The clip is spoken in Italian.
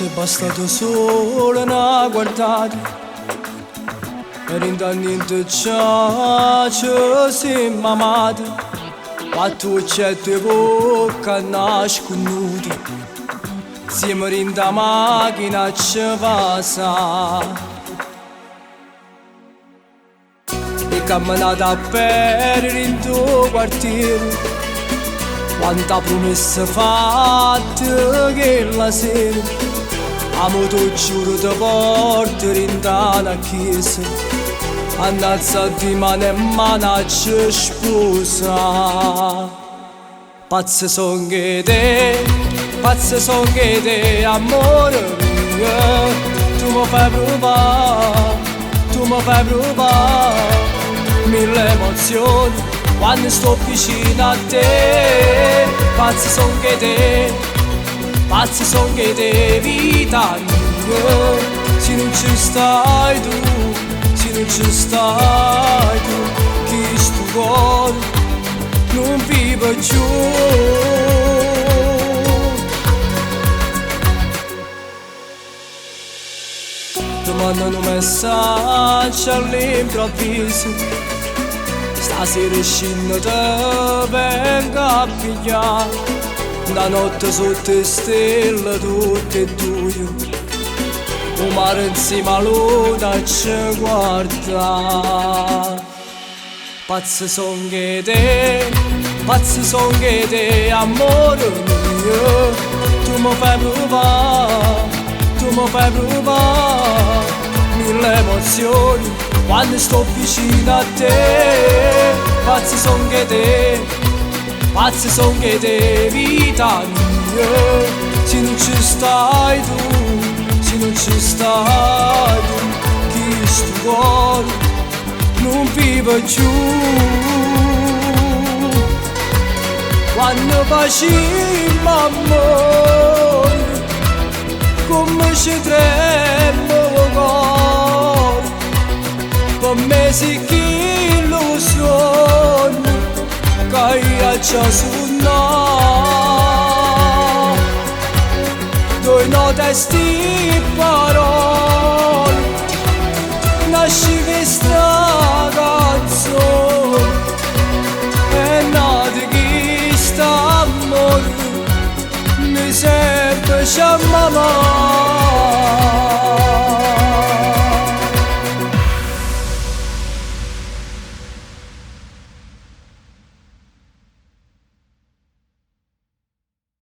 c'è bastato solo una guardata per intanto ci siamo amati. Quattro c'è due bocca nasconuti, siamo in da macchina ci passa e camminata per il tuo quartiere. Quanta promessa fatta che la sera amo tu giuro ti porto in una chiesa, annalza di mano in mano ci sposa. Pazze son che te, amore mio, tu mi fai provare mille emozioni quando sto vicino a te. Pazzi son che te, vita mia, se non ci stai tu, che sto cuore non vive più. Ti mandano un messaggio all'improvviso, stasera scendo te vengo a pigliare. La notte sotto le stelle tutte e due, un mare insieme alla luna ci guarda. Pazzi son che te, amore mio, tu mi fai provare mille emozioni quando sto vicino a te. Pazzi son che te, vita mia, se non ci stai tu, che sto cuore non vive più. Quando facciamo amore, come ci trema il cuore, per me si chi lo sogno che io già sono. Due note sti parole, nasce questa canzone, e nata che sta amore mi serve già mamma.